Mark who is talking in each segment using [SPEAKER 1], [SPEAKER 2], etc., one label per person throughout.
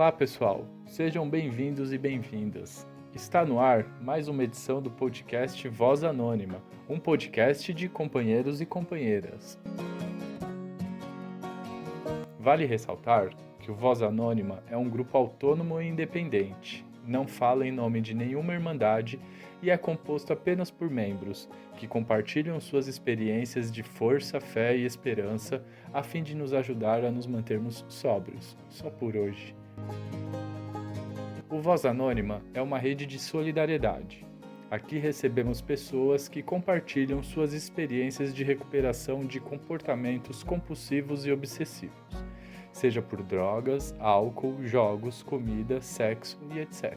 [SPEAKER 1] Olá pessoal, sejam bem-vindos e bem-vindas. Está no ar mais uma edição do podcast Voz Anônima, um podcast de companheiros e companheiras. Vale ressaltar que o Voz Anônima é um grupo autônomo e independente, não fala em nome de nenhuma irmandade e é composto apenas por membros que compartilham suas experiências de força, fé e esperança a fim de nos ajudar a nos mantermos sóbrios, só por hoje. O Voz Anônima é uma rede de solidariedade. Aqui recebemos pessoas que compartilham suas experiências de recuperação de comportamentos compulsivos e obsessivos, seja por drogas, álcool, jogos, comida, sexo e etc.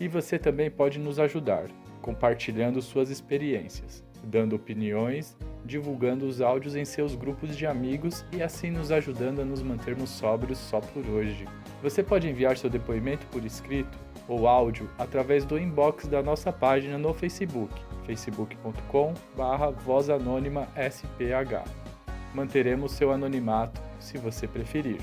[SPEAKER 1] E você também pode nos ajudar, compartilhando suas experiências, dando opiniões, divulgando os áudios em seus grupos de amigos e assim nos ajudando a nos mantermos sóbrios só por hoje. Você pode enviar seu depoimento por escrito ou áudio através do inbox da nossa página no Facebook, facebook.com/vozanônimasph. Manteremos seu anonimato se você preferir.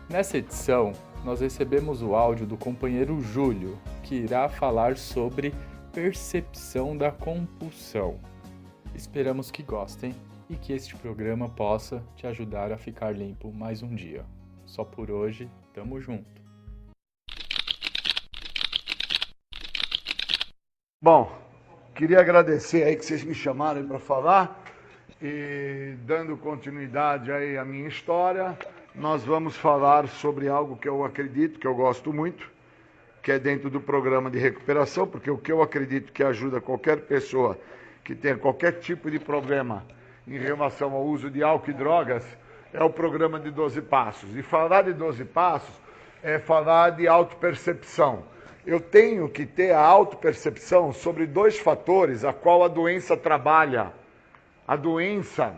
[SPEAKER 1] Nessa edição, nós recebemos o áudio do companheiro Júlio, que irá falar sobre percepção da compulsão. Esperamos que gostem e que este programa possa te ajudar a ficar limpo mais um dia. Só por hoje, tamo junto.
[SPEAKER 2] Bom, queria agradecer aí que vocês me chamaram para falar e dando continuidade aí à minha história, nós vamos falar sobre algo que eu acredito, que eu gosto muito, que é dentro do programa de recuperação, porque o que eu acredito que ajuda qualquer pessoa que tenha qualquer tipo de problema em relação ao uso de álcool e drogas é o programa de 12 Passos. E falar de 12 Passos é falar de autopercepção. Eu tenho que ter a autopercepção sobre dois fatores a qual a doença trabalha. A doença,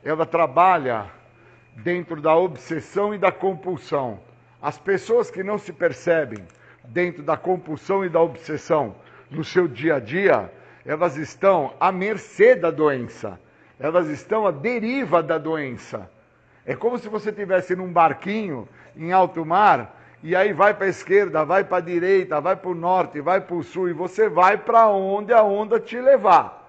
[SPEAKER 2] ela trabalha dentro da obsessão e da compulsão. As pessoas que não se percebem dentro da compulsão e da obsessão no seu dia a dia, elas estão à mercê da doença. Elas estão à deriva da doença. É como se você estivesse num barquinho em alto mar e aí vai para a esquerda, vai para a direita, vai para o norte, vai para o sul e você vai para onde a onda te levar.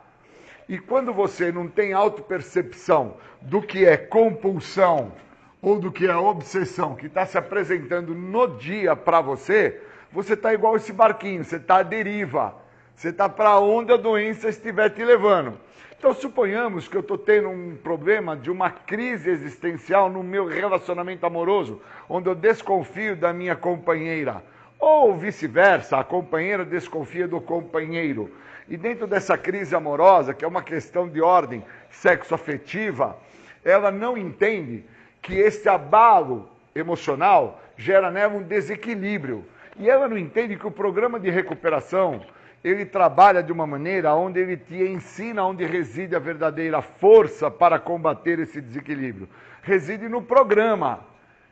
[SPEAKER 2] E quando você não tem autopercepção do que é compulsão ou do que é obsessão que está se apresentando no dia para você, você está igual esse barquinho, você está à deriva. Você está para onde a doença estiver te levando. Então, suponhamos que eu estou tendo um problema de uma crise existencial no meu relacionamento amoroso, onde eu desconfio da minha companheira. Ou vice-versa, a companheira desconfia do companheiro. E dentro dessa crise amorosa, que é uma questão de ordem sexoafetiva, ela não entende que esse abalo emocional gera nela um desequilíbrio. E ela não entende que o programa de recuperação, ele trabalha de uma maneira onde ele te ensina onde reside a verdadeira força para combater esse desequilíbrio. Reside no programa.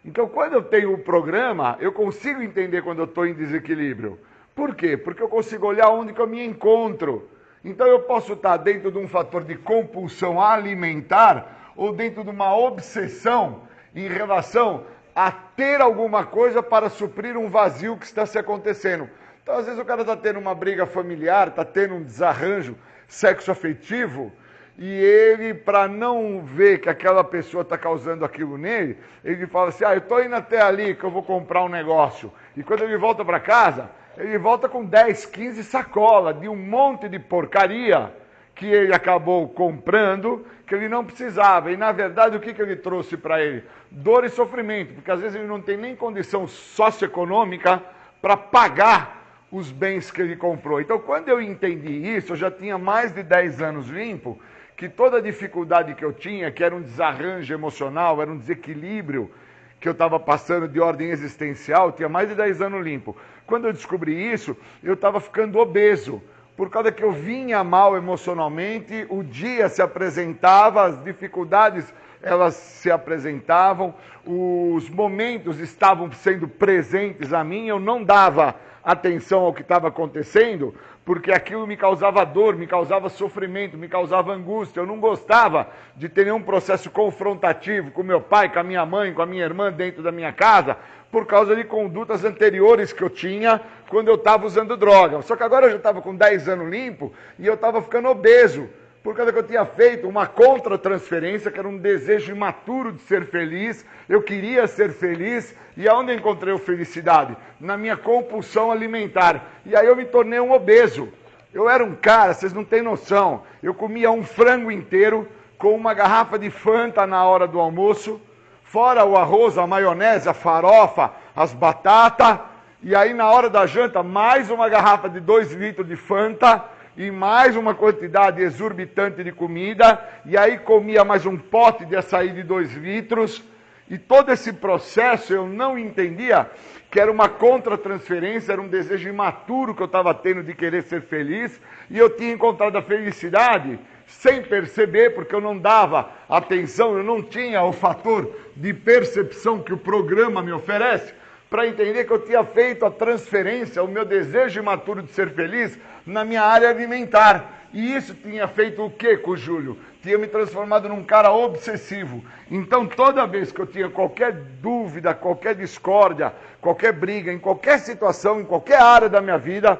[SPEAKER 2] Então, quando eu tenho o programa, eu consigo entender quando eu estou em desequilíbrio. Por quê? Porque eu consigo olhar onde que eu me encontro. Então, eu posso estar dentro de um fator de compulsão alimentar ou dentro de uma obsessão em relação a ter alguma coisa para suprir um vazio que está se acontecendo. Então, às vezes, o cara está tendo uma briga familiar, está tendo um desarranjo sexoafetivo, e ele, para não ver que aquela pessoa está causando aquilo nele, ele fala assim, eu estou indo até ali que eu vou comprar um negócio. E quando ele volta para casa, ele volta com 10, 15 sacolas de um monte de porcaria que ele acabou comprando, que ele não precisava. E, na verdade, o que ele trouxe para ele? Dor e sofrimento, porque às vezes ele não tem nem condição socioeconômica para pagar os bens que ele comprou. Então, quando eu entendi isso, eu já tinha mais de 10 anos limpo, que toda a dificuldade que eu tinha, que era um desarranjo emocional, era um desequilíbrio que eu estava passando de ordem existencial, tinha mais de 10 anos limpo. Quando eu descobri isso, eu estava ficando obeso. Por causa que eu vinha mal emocionalmente, o dia se apresentava, as dificuldades elas se apresentavam, os momentos estavam sendo presentes a mim, eu não dava atenção ao que estava acontecendo, porque aquilo me causava dor, me causava sofrimento, me causava angústia. Eu não gostava de ter nenhum processo confrontativo com meu pai, com a minha mãe, com a minha irmã dentro da minha casa, por causa de condutas anteriores que eu tinha quando eu estava usando droga. Só que agora eu já estava com 10 anos limpo e eu estava ficando obeso, por causa que eu tinha feito uma contra-transferência, que era um desejo imaturo de ser feliz. Eu queria ser feliz, e aonde eu encontrei a felicidade? Na minha compulsão alimentar. E aí eu me tornei um obeso. Eu era um cara, vocês não têm noção, eu comia um frango inteiro com uma garrafa de Fanta na hora do almoço, fora o arroz, a maionese, a farofa, as batatas, e aí na hora da janta mais uma garrafa de 2 litros de Fanta, e mais uma quantidade exorbitante de comida, e aí comia mais um pote de açaí de 2 litros, e todo esse processo eu não entendia que era uma contra-transferência, era um desejo imaturo que eu estava tendo de querer ser feliz, e eu tinha encontrado a felicidade sem perceber, porque eu não dava atenção, eu não tinha o fator de percepção que o programa me oferece, para entender que eu tinha feito a transferência, o meu desejo imaturo de ser feliz, na minha área alimentar. E isso tinha feito o quê com o Júlio? Tinha me transformado num cara obsessivo. Então, toda vez que eu tinha qualquer dúvida, qualquer discórdia, qualquer briga, em qualquer situação, em qualquer área da minha vida,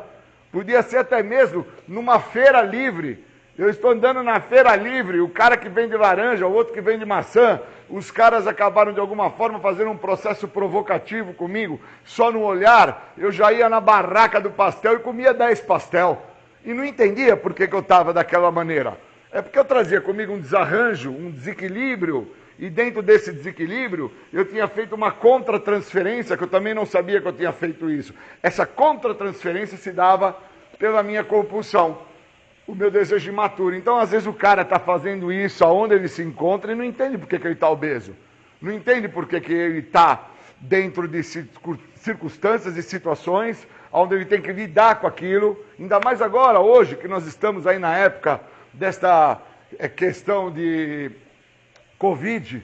[SPEAKER 2] podia ser até mesmo numa feira livre. Eu estou andando na feira livre, o cara que vende laranja, o outro que vende maçã, os caras acabaram de alguma forma fazendo um processo provocativo comigo, só no olhar, eu já ia na barraca do pastel e comia 10 pastel. E não entendia por que eu estava daquela maneira. É porque eu trazia comigo um desarranjo, um desequilíbrio, e dentro desse desequilíbrio eu tinha feito uma contra-transferência, que eu também não sabia que eu tinha feito isso. Essa contra-transferência se dava pela minha compulsão, o meu desejo imaturo. Então, às vezes, o cara está fazendo isso aonde ele se encontra e não entende por que ele está obeso. Não entende por que ele está dentro de circunstâncias e situações onde ele tem que lidar com aquilo. Ainda mais agora, hoje, que nós estamos aí na época desta questão de Covid,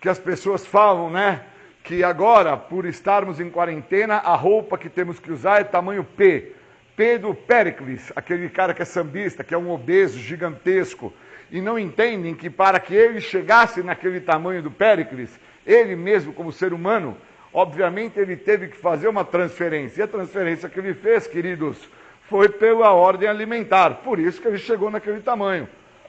[SPEAKER 2] que as pessoas falam, né? Que agora, por estarmos em quarentena, a roupa que temos que usar é tamanho P. P do Péricles, aquele cara que é sambista, que é um obeso gigantesco, e não entendem que para que ele chegasse naquele tamanho do Péricles, ele mesmo como ser humano, obviamente ele teve que fazer uma transferência. E a transferência que ele fez, queridos, foi pela ordem alimentar. Por isso que ele chegou naquele tamanho.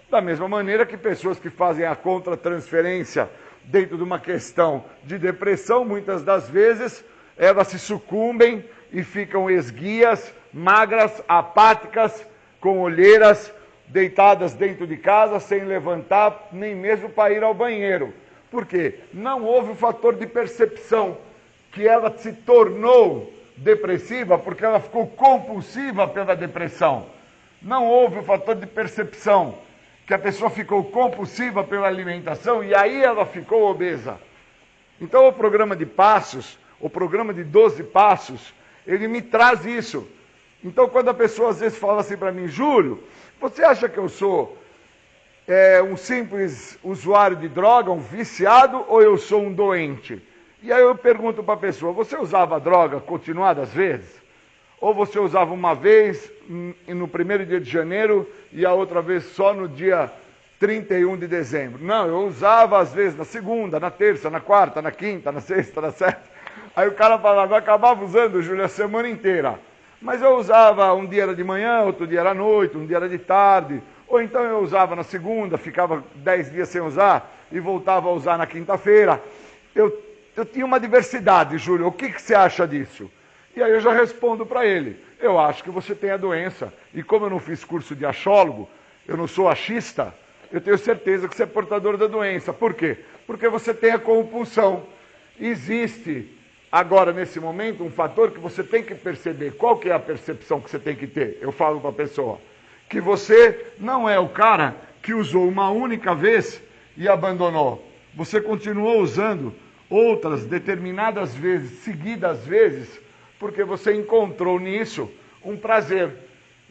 [SPEAKER 2] Da mesma maneira que pessoas que fazem a contra-transferência dentro de uma questão de depressão, muitas das vezes, elas se sucumbem e ficam esguias, magras, apáticas, com olheiras, deitadas dentro de casa, sem levantar, nem mesmo para ir ao banheiro. Por quê? Não houve o fator de percepção, que ela se tornou depressiva porque ela ficou compulsiva pela depressão. Não houve o fator de percepção, que a pessoa ficou compulsiva pela alimentação e aí ela ficou obesa. Então o programa de passos, o programa de 12 passos, ele me traz isso. Então quando a pessoa às vezes fala assim para mim, Júlio, você acha que eu sou um simples usuário de droga, um viciado, ou eu sou um doente? E aí eu pergunto para a pessoa, você usava droga continuadas vezes? Ou você usava uma vez no primeiro dia de janeiro e a outra vez só no dia 31 de dezembro? Não, eu usava às vezes na segunda, na terça, na quarta, na quinta, na sexta, na sétima. Aí o cara falava, eu acabava usando, Júlio, a semana inteira. Mas eu usava um dia era de manhã, outro dia era à noite, um dia era de tarde. Ou então eu usava na segunda, ficava 10 dias sem usar e voltava a usar na quinta-feira. Eu tinha uma diversidade, Júlio, o que você acha disso? E aí eu já respondo para ele, eu acho que você tem a doença. E como eu não fiz curso de achólogo, eu não sou achista, eu tenho certeza que você é portador da doença. Por quê? Porque você tem a compulsão. Existe, agora nesse momento, um fator que você tem que perceber. Qual que é a percepção que você tem que ter? Eu falo para a pessoa, que você não é o cara que usou uma única vez e abandonou. Você continuou usando outras determinadas vezes, seguidas vezes, porque você encontrou nisso um prazer.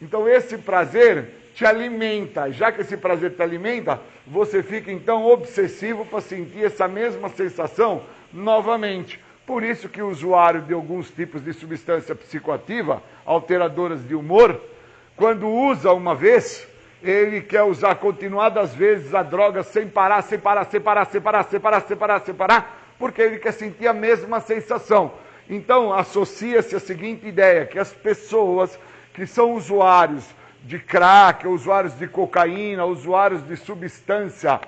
[SPEAKER 2] Então esse prazer te alimenta. Já que esse prazer te alimenta, você fica então obsessivo para sentir essa mesma sensação novamente. Por isso que o usuário de alguns tipos de substância psicoativa, alteradoras de humor, quando usa uma vez, ele quer usar continuadas vezes a droga sem parar, porque ele quer sentir a mesma sensação. Então, associa-se a seguinte ideia, que as pessoas que são usuários de crack, usuários de cocaína, usuários de substância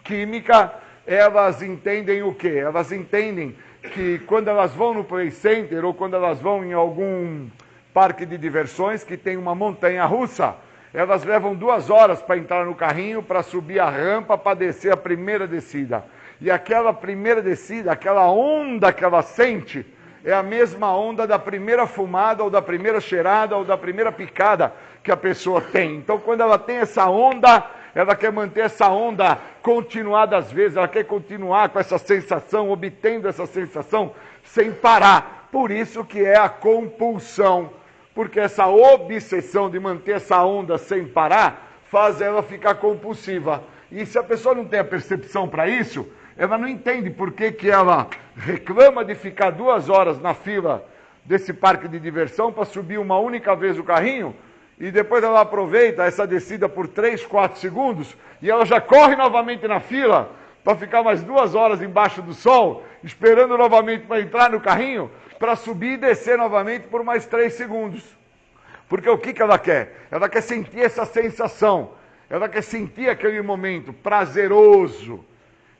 [SPEAKER 2] química, elas entendem o quê? Elas entendem que quando elas vão no play center ou quando elas vão em algum parque de diversões que tem uma montanha russa, elas levam 2 horas para entrar no carrinho, para subir a rampa, para descer a primeira descida. E aquela primeira descida, aquela onda que ela sente, é a mesma onda da primeira fumada, ou da primeira cheirada, ou da primeira picada que a pessoa tem. Então, quando ela tem essa onda, ela quer manter essa onda continuadas vezes, ela quer continuar com essa sensação, obtendo essa sensação sem parar. Por isso que é a compulsão, porque essa obsessão de manter essa onda sem parar faz ela ficar compulsiva. E se a pessoa não tem a percepção para isso, ela não entende por que ela reclama de ficar 2 horas na fila desse parque de diversão para subir uma única vez o carrinho, e depois ela aproveita essa descida por 3, 4 segundos, e ela já corre novamente na fila para ficar mais 2 horas embaixo do sol, esperando novamente para entrar no carrinho, para subir e descer novamente por mais 3 segundos. Porque o que ela quer? Ela quer sentir essa sensação, ela quer sentir aquele momento prazeroso.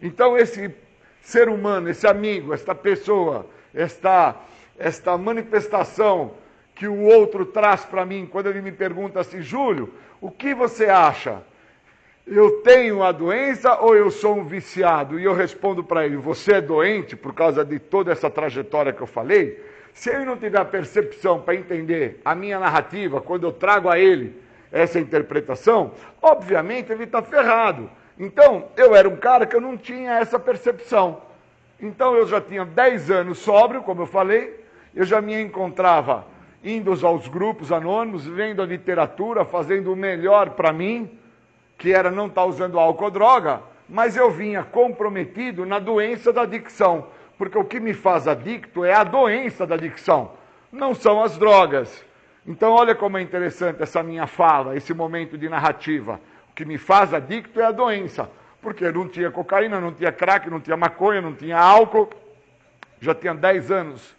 [SPEAKER 2] Então esse ser humano, esse amigo, esta pessoa, esta manifestação que o outro traz para mim, quando ele me pergunta assim, Júlio, o que você acha? Eu tenho a doença ou eu sou um viciado? E eu respondo para ele, você é doente por causa de toda essa trajetória que eu falei? Se ele não tiver a percepção para entender a minha narrativa, quando eu trago a ele essa interpretação, obviamente ele está ferrado. Então, eu era um cara que eu não tinha essa percepção. Então, eu já tinha 10 anos sóbrio, como eu falei, eu já me encontrava indo aos grupos anônimos, lendo a literatura, fazendo o melhor para mim, que era não estar usando álcool ou droga, mas eu vinha comprometido na doença da adicção, porque o que me faz adicto é a doença da adicção, não são as drogas. Então, olha como é interessante essa minha fala, esse momento de narrativa. O que me faz adicto é a doença, porque não tinha cocaína, não tinha crack, não tinha maconha, não tinha álcool. Já tinha 10 anos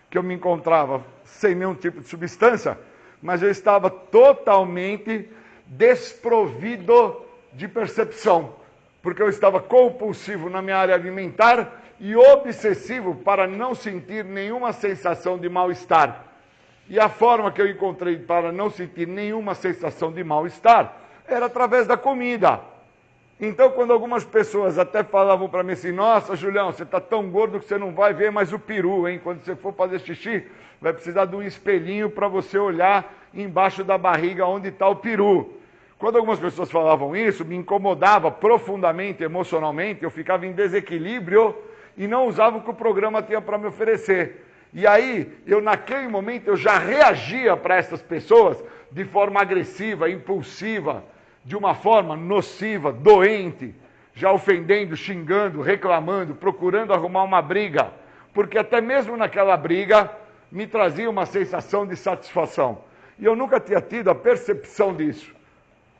[SPEAKER 2] que eu me encontrava sem nenhum tipo de substância, mas eu estava totalmente desprovido de percepção, porque eu estava compulsivo na minha área alimentar e obsessivo para não sentir nenhuma sensação de mal-estar. E a forma que eu encontrei para não sentir nenhuma sensação de mal-estar era através da comida. Então, quando algumas pessoas até falavam para mim assim, nossa, Julião, você está tão gordo que você não vai ver mais o peru, hein? Quando você for fazer xixi, vai precisar de um espelhinho para você olhar embaixo da barriga onde está o peru. Quando algumas pessoas falavam isso, me incomodava profundamente, emocionalmente, eu ficava em desequilíbrio e não usava o que o programa tinha para me oferecer. E aí, naquele momento, eu já reagia para essas pessoas de forma agressiva, impulsiva, de uma forma nociva, doente, já ofendendo, xingando, reclamando, procurando arrumar uma briga, porque até mesmo naquela briga me trazia uma sensação de satisfação. E eu nunca tinha tido a percepção disso.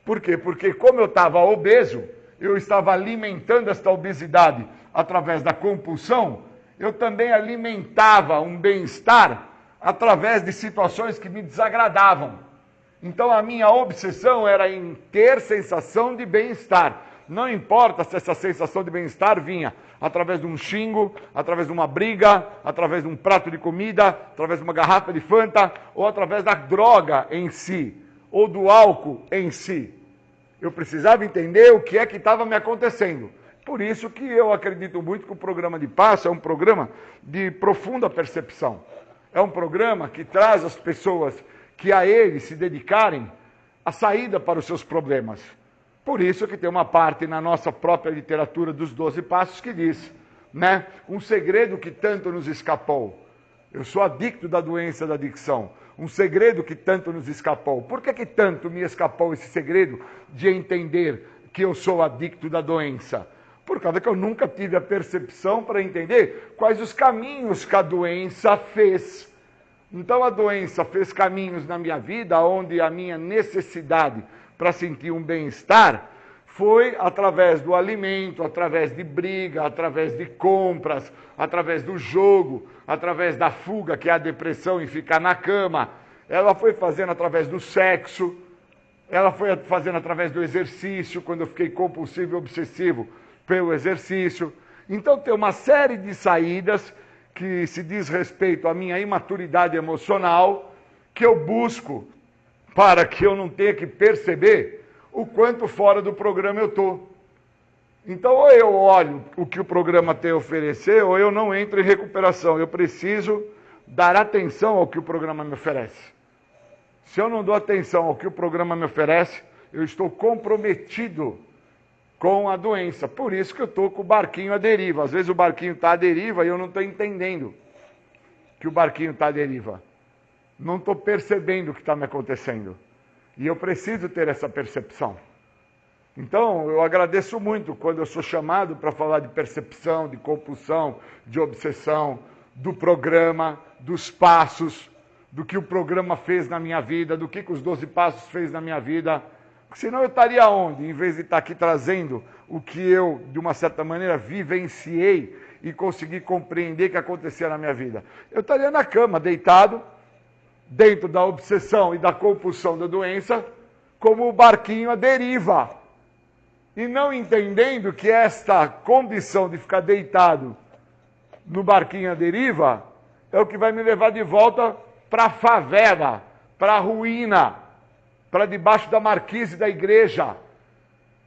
[SPEAKER 2] Por quê? Porque como eu estava obeso, eu estava alimentando esta obesidade através da compulsão, eu também alimentava um bem-estar através de situações que me desagradavam. Então a minha obsessão era em ter sensação de bem-estar. Não importa se essa sensação de bem-estar vinha através de um xingo, através de uma briga, através de um prato de comida, através de uma garrafa de Fanta, ou através da droga em si, ou do álcool em si. Eu precisava entender o que é que estava me acontecendo. Por isso que eu acredito muito que o programa de Passo é um programa de profunda percepção. É um programa que traz as pessoas que a ele se dedicarem a saída para os seus problemas. Por isso que tem uma parte na nossa própria literatura dos 12 Passos que diz, né, um segredo que tanto nos escapou. Eu sou adicto da doença da adicção. Um segredo que tanto nos escapou. Por que tanto me escapou esse segredo de entender que eu sou adicto da doença? Por causa que eu nunca tive a percepção para entender quais os caminhos que a doença fez. Então a doença fez caminhos na minha vida onde a minha necessidade para sentir um bem-estar foi através do alimento, através de briga, através de compras, através do jogo, através da fuga, que é a depressão e ficar na cama. Ela foi fazendo através do sexo, ela foi fazendo através do exercício, quando eu fiquei compulsivo e obsessivo pelo exercício. Então tem uma série de saídas que se diz respeito à minha imaturidade emocional, que eu busco para que eu não tenha que perceber o quanto fora do programa eu estou. Então, ou eu olho o que o programa tem a oferecer, ou eu não entro em recuperação. Eu preciso dar atenção ao que o programa me oferece. Se eu não dou atenção ao que o programa me oferece, eu estou comprometido com a doença. Por isso que eu estou com o barquinho à deriva. Às vezes o barquinho está à deriva e eu não estou entendendo que o barquinho está à deriva. Não estou percebendo o que está me acontecendo. E eu preciso ter essa percepção. Então, eu agradeço muito quando eu sou chamado para falar de percepção, de compulsão, de obsessão, do programa, dos passos, do que o programa fez na minha vida, do que os 12 passos fez na minha vida. Senão eu estaria onde? Em vez de estar aqui trazendo o que eu, de uma certa maneira, vivenciei e consegui compreender o que acontecia na minha vida. Eu estaria na cama, deitado, dentro da obsessão e da compulsão da doença, como o barquinho à deriva. E não entendendo que esta condição de ficar deitado no barquinho à deriva é o que vai me levar de volta para a favela, para a ruína, para debaixo da marquise da igreja.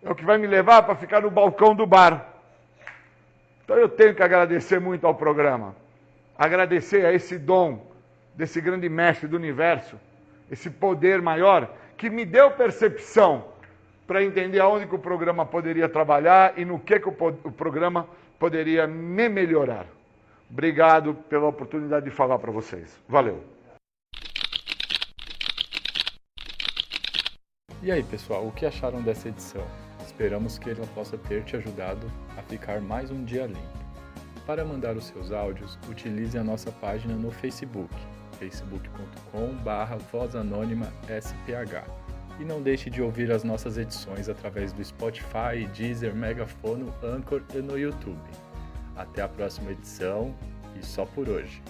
[SPEAKER 2] É o que vai me levar para ficar no balcão do bar. Então eu tenho que agradecer muito ao programa. Agradecer a esse dom desse grande mestre do universo, esse poder maior, que me deu percepção para entender aonde que o programa poderia trabalhar e no que o programa poderia me melhorar. Obrigado pela oportunidade de falar para vocês. Valeu.
[SPEAKER 1] E aí, pessoal, o que acharam dessa edição? Esperamos que ela possa ter te ajudado a ficar mais um dia limpo. Para mandar os seus áudios, utilize a nossa página no Facebook, facebook.com/vozanônimasph. E não deixe de ouvir as nossas edições através do Spotify, Deezer, Megafono, Anchor e no YouTube. Até a próxima edição e só por hoje.